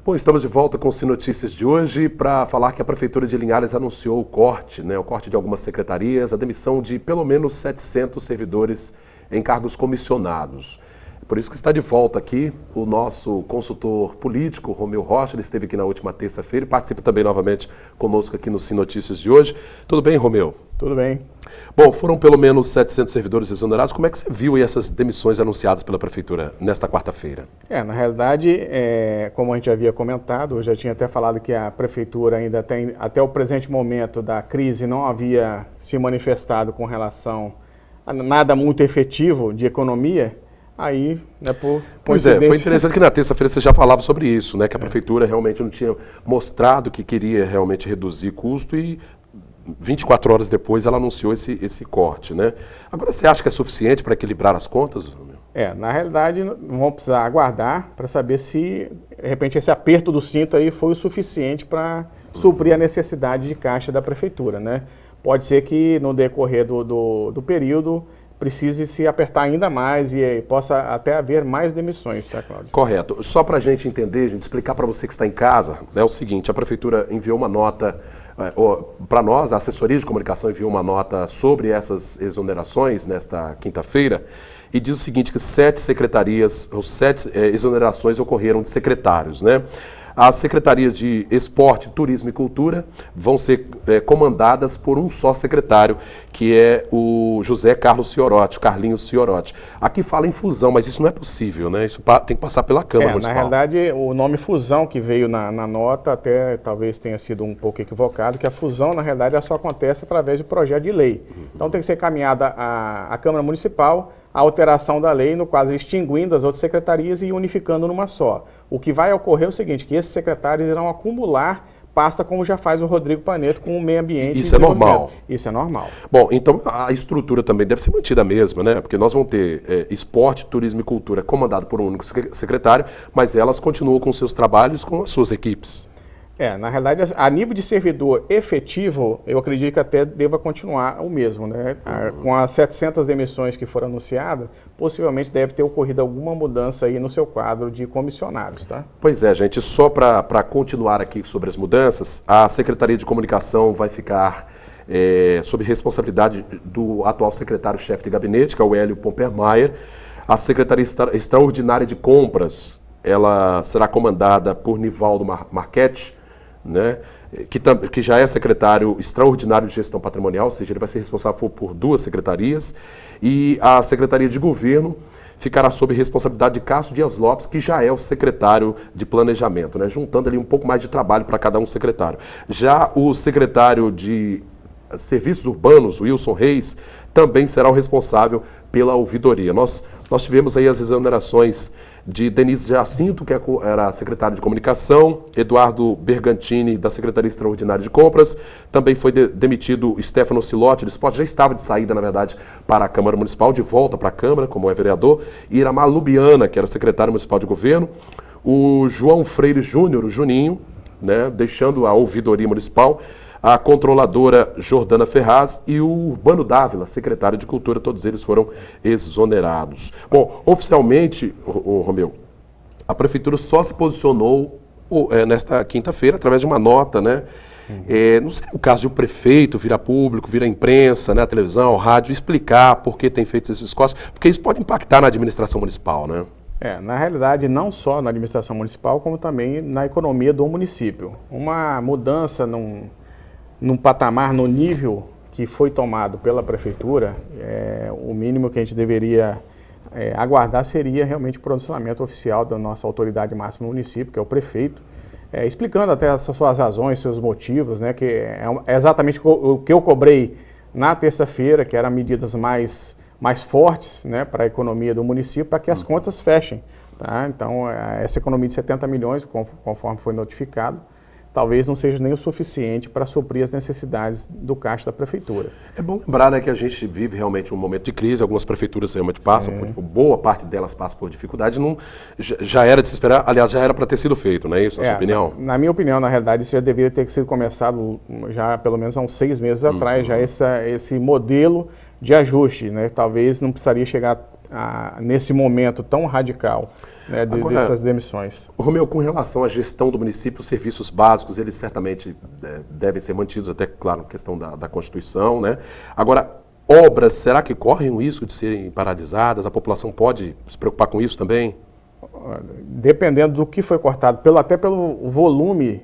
Bom, estamos de volta com o Notícias de hoje para falar que a Prefeitura de Linhares anunciou o corte de algumas secretarias, a demissão de pelo menos 700 servidores em cargos comissionados. Por isso que está de volta aqui o nosso consultor político, Romeu Rocha. Ele esteve aqui na última terça-feira e participa também novamente conosco aqui no Notícias de hoje. Tudo bem, Romeu? Tudo bem. Bom, foram pelo menos 700 servidores exonerados. Como é que você viu aí essas demissões anunciadas pela Prefeitura nesta quarta-feira? Na realidade, como a gente havia comentado, eu já tinha até falado que a Prefeitura ainda tem, até o presente momento da crise, não havia se manifestado com relação a nada muito efetivo de economia. Aí, por Pois é, foi interessante que na terça-feira você já falava sobre isso, né? Que a Prefeitura realmente não tinha mostrado que queria realmente reduzir custo e 24 horas depois ela anunciou esse corte, né? Agora, você acha que é suficiente para equilibrar as contas? Na realidade, vamos precisar aguardar para saber se, de repente, esse aperto do cinto aí foi o suficiente para suprir a necessidade de caixa da Prefeitura, né? Pode ser que no decorrer do período precise se apertar ainda mais e possa até haver mais demissões, tá, Cláudio? Correto. Só para a gente entender, explicar para você que está em casa, é o seguinte: a Prefeitura enviou uma nota, para nós, a assessoria de comunicação enviou uma nota sobre essas exonerações nesta quinta-feira e diz o seguinte, que 7 secretarias, ou 7 exonerações ocorreram de secretários, né? As secretarias de Esporte, Turismo e Cultura vão ser comandadas por um só secretário, que é o José Carlos Fiorotti, Carlinhos Fiorotti. Aqui fala em fusão, mas isso não é possível, né? Isso tem que passar pela Câmara Municipal. Na realidade, o nome fusão que veio na nota, até talvez tenha sido um pouco equivocado, que a fusão, na realidade, só acontece através de projeto de lei. Então tem que ser caminhada à Câmara Municipal, a alteração da lei, no caso extinguindo as outras secretarias e unificando numa só. O que vai ocorrer é o seguinte, que esses secretários irão acumular pasta como já faz o Rodrigo Paneto com o meio ambiente. Isso é normal? Isso é normal. Bom, então a estrutura também deve ser mantida a mesma, né? Porque nós vamos ter Esporte, Turismo e Cultura comandado por um único secretário, mas elas continuam com seus trabalhos com as suas equipes. Na realidade, a nível de servidor efetivo, eu acredito que até deva continuar o mesmo, né? Com as 700 demissões que foram anunciadas, possivelmente deve ter ocorrido alguma mudança aí no seu quadro de comissionados, tá? Pois é, gente, só para continuar aqui sobre as mudanças, a Secretaria de Comunicação vai ficar sob responsabilidade do atual secretário-chefe de gabinete, que é o Hélio Pompermayer. A Secretaria Extraordinária de Compras, ela será comandada por Nivaldo Marchetti, né, que já é secretário extraordinário de gestão patrimonial, ou seja, ele vai ser responsável por 2 secretarias, e a Secretaria de Governo ficará sob responsabilidade de Cássio Dias Lopes, que já é o secretário de planejamento, né, juntando ali um pouco mais de trabalho para cada um secretário. Já o secretário de Serviços Urbanos, Wilson Reis, também será o responsável pela ouvidoria. Nós tivemos aí as exonerações de Denise Jacinto, que era secretário de Comunicação, Eduardo Bergantini, da Secretaria Extraordinária de Compras, também foi demitido Stefano Silotti, do Esporte, já estava de saída, na verdade, para a Câmara Municipal, de volta para a Câmara, como é vereador, e Iramar Lubiana, que era secretário municipal de governo, o João Freire Júnior, o Juninho, né, deixando a ouvidoria municipal, a controladora Jordana Ferraz e o Urbano Dávila, secretário de Cultura, todos eles foram exonerados. Bom, oficialmente, Romeu, a Prefeitura só se posicionou nesta quinta-feira através de uma nota, né? Não seria o caso de o prefeito vir a público, vir à imprensa, né, a televisão, a rádio, explicar por que tem feito esses cortes, porque isso pode impactar na administração municipal, né? Na realidade, não só na administração municipal, como também na economia do município. Uma mudança num patamar, no nível que foi tomado pela Prefeitura, o mínimo que a gente deveria aguardar seria realmente o pronunciamento oficial da nossa autoridade máxima no município, que é o prefeito, explicando até as suas razões, seus motivos, né, que é exatamente o que eu cobrei na terça-feira, que eram medidas mais fortes, né, para a economia do município, para que as contas fechem. Tá? Então, essa economia de 70 milhões, conforme foi notificado, talvez não seja nem o suficiente para suprir as necessidades do caixa da Prefeitura. É bom lembrar, né, que a gente vive realmente um momento de crise, algumas prefeituras realmente passam, boa parte delas passa por dificuldade, já era de se esperar, aliás, já era para ter sido feito, não é isso, na sua opinião? Na minha opinião, na realidade, isso já deveria ter sido começado já pelo menos há uns 6 meses atrás, já esse modelo de ajuste, né? Talvez não precisaria chegar nesse momento tão radical, né, dessas demissões. Romeu, com relação à gestão do município, os serviços básicos, eles certamente devem ser mantidos, até, claro, questão da Constituição, né? Agora, obras, será que correm o risco de serem paralisadas? A população pode se preocupar com isso também? Dependendo do que foi cortado, até pelo volume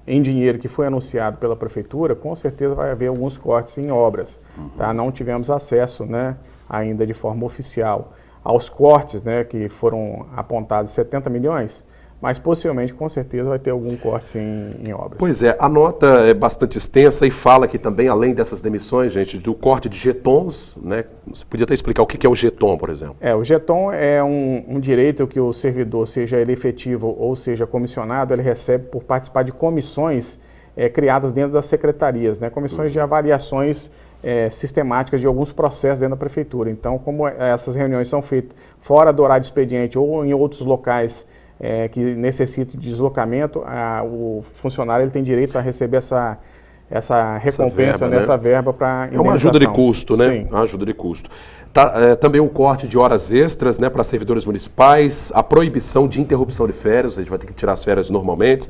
em dinheiro que foi anunciado pela Prefeitura, com certeza vai haver alguns cortes em obras. Tá? Não tivemos acesso, né, ainda de forma oficial aos cortes, né, que foram apontados 70 milhões, mas possivelmente, com certeza, vai ter algum corte em obras. Pois é, a nota é bastante extensa e fala que também, além dessas demissões, gente, do corte de jetons, né? Você podia até explicar o que é o jeton, por exemplo? O jeton é um direito que o servidor, seja ele efetivo ou seja comissionado, ele recebe por participar de comissões criadas dentro das secretarias, né? Comissões de avaliações sistemáticas de alguns processos dentro da prefeitura. Então, como essas reuniões são feitas fora do horário de expediente ou em outros locais que necessitam de deslocamento, o funcionário ele tem direito a receber essa recompensa, essa verba para indenização. É uma ajuda de custo, né? Sim. Uma ajuda de custo. Também um corte de horas extras, né, para servidores municipais, a proibição de interrupção de férias, a gente vai ter que tirar as férias normalmente,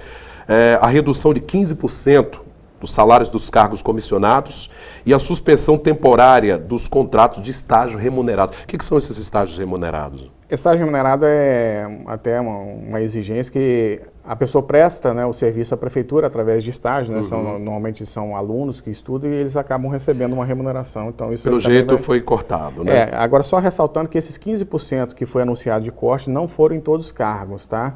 a redução de 15% dos salários dos cargos comissionados e a suspensão temporária dos contratos de estágio remunerado. O que são esses estágios remunerados? Estágio remunerado é até uma exigência que a pessoa presta, né, o serviço à prefeitura através de estágio, né, normalmente são alunos que estudam e eles acabam recebendo uma remuneração. Então, isso pelo jeito foi cortado, né? Agora só ressaltando que esses 15% que foi anunciado de corte não foram em todos os cargos, tá?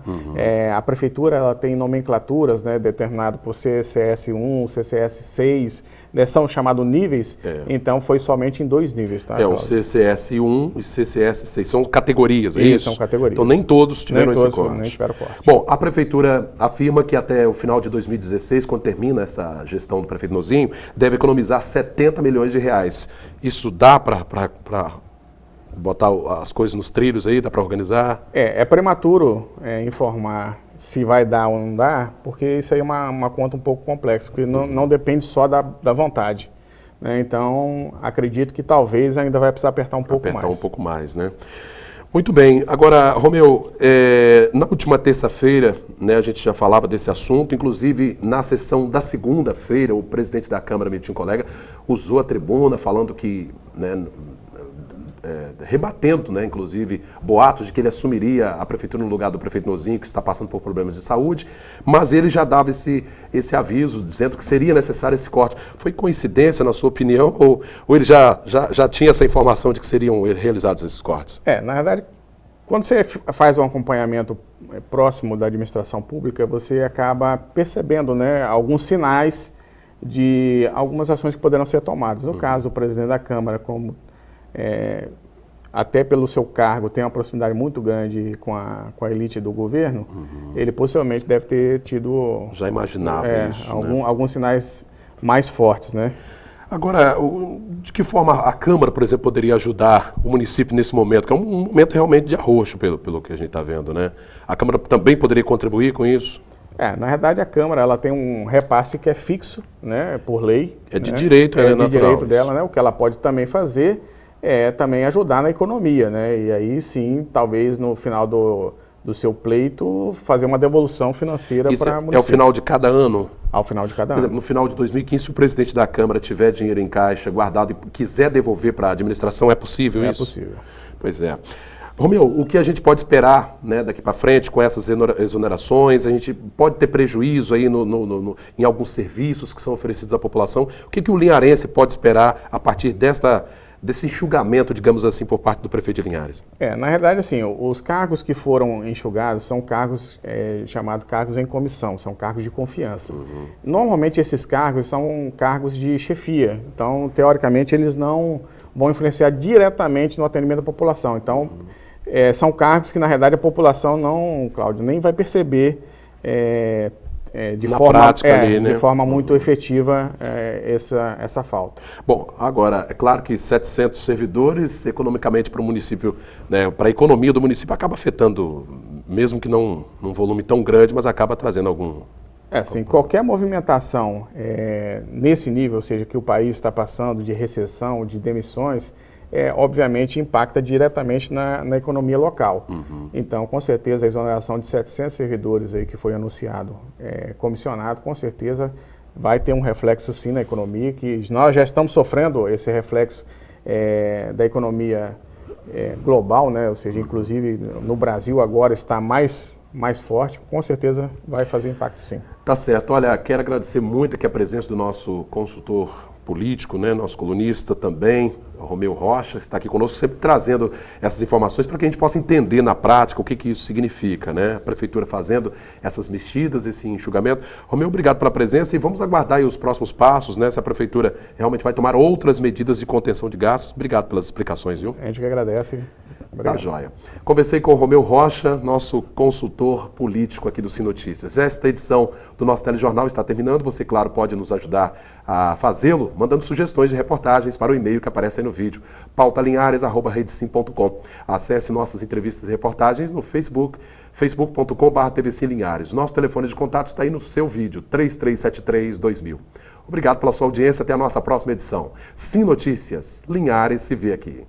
A prefeitura ela tem nomenclaturas, né, determinado por CCS1, CCS6, né, são chamados níveis, então foi somente em 2 níveis, tá? O CCS1 e CCS6 são categorias, é isso? São categorias. Então nem todos tiveram esse corte. Nem tiveram corte. Bom, a prefeitura afirma que até o final de 2016, quando termina essa gestão do prefeito Nozinho, deve economizar 70 milhões de reais. Isso dá para botar as coisas nos trilhos aí, dá para organizar? É prematuro informar se vai dar ou não dá, porque isso aí é uma conta um pouco complexa, porque não depende só da vontade. Né? Então, acredito que talvez ainda vai precisar apertar um pouco mais. Apertar um pouco mais, né? Muito bem. Agora, Romeu, na última terça-feira, né, a gente já falava desse assunto, inclusive na sessão da segunda-feira, o presidente da Câmara, Milton Colega, usou a tribuna falando que, né, rebatendo, né, inclusive, boatos de que ele assumiria a prefeitura no lugar do prefeito Nozinho, que está passando por problemas de saúde, mas ele já dava esse aviso, dizendo que seria necessário esse corte. Foi coincidência, na sua opinião, ou ele já tinha essa informação de que seriam realizados esses cortes? Na verdade, quando você faz um acompanhamento próximo da administração pública, você acaba percebendo, né, alguns sinais de algumas ações que poderão ser tomadas. No caso, o presidente da Câmara, como até pelo seu cargo tem uma proximidade muito grande com a elite do governo, ele possivelmente deve ter tido... Já imaginava isso, alguns sinais mais fortes, né? Agora, de que forma a Câmara, por exemplo, poderia ajudar o município nesse momento, que é um momento realmente de arroxo, pelo que a gente está vendo, né? A Câmara também poderia contribuir com isso? Na verdade, a Câmara ela tem um repasse que é fixo, né, por lei. É de direito, é natural. De direito dela, né? O que ela pode também fazer é também ajudar na economia, né? E aí sim, talvez no final do seu pleito, fazer uma devolução financeira para o município. É ao final de cada ano? Ao final de cada ano. Por exemplo, no final de 2015, se o presidente da Câmara tiver dinheiro em caixa guardado e quiser devolver para a administração, é possível isso? É possível. Pois é. Romeu, o que a gente pode esperar, né, daqui para frente com essas exonerações? A gente pode ter prejuízo aí em alguns serviços que são oferecidos à população? O que o linharense pode esperar a partir desse enxugamento, digamos assim, por parte do prefeito de Linhares? Na verdade, assim, os cargos que foram enxugados são cargos chamados cargos em comissão, são cargos de confiança. Normalmente esses cargos são cargos de chefia, então, teoricamente, eles não vão influenciar diretamente no atendimento da população. Então, são cargos que, na realidade, a população não, Cláudio, nem vai perceber de forma muito efetiva essa falta. Bom, agora, é claro que 700 servidores, economicamente para o município, né, para a economia do município, acaba afetando, mesmo que não num volume tão grande, mas acaba trazendo algum... Sim, qualquer movimentação nesse nível, ou seja, que o país está passando de recessão, de demissões, obviamente impacta diretamente na economia local. Então, com certeza, a exoneração de 700 servidores aí que foi anunciado, comissionado, com certeza vai ter um reflexo sim na economia, que nós já estamos sofrendo esse reflexo da economia global, né? Ou seja, inclusive no Brasil agora está mais forte, com certeza vai fazer impacto sim. Tá certo. Olha, quero agradecer muito aqui a presença do nosso consultor político, né, nosso colunista também, Romeu Rocha, está aqui conosco, sempre trazendo essas informações para que a gente possa entender na prática o que isso significa, né? A Prefeitura fazendo essas mexidas, esse enxugamento. Romeu, obrigado pela presença e vamos aguardar aí os próximos passos, né? Se a Prefeitura realmente vai tomar outras medidas de contenção de gastos. Obrigado pelas explicações, viu? A gente que agradece. Obrigado. Tá joia. Conversei com o Romeu Rocha, nosso consultor político aqui do Sim Notícias. Esta edição do nosso telejornal está terminando. Você, claro, pode nos ajudar a fazê-lo, mandando sugestões de reportagens para o e-mail que aparece aí no vídeo, pautalinhares@redesim.com. Acesse nossas entrevistas e reportagens no Facebook, facebook.com/tvclinhares. Nosso telefone de contato está aí no seu vídeo, 3373-2000. Obrigado pela sua audiência. Até a nossa próxima edição. Sim Notícias. Linhares se vê aqui.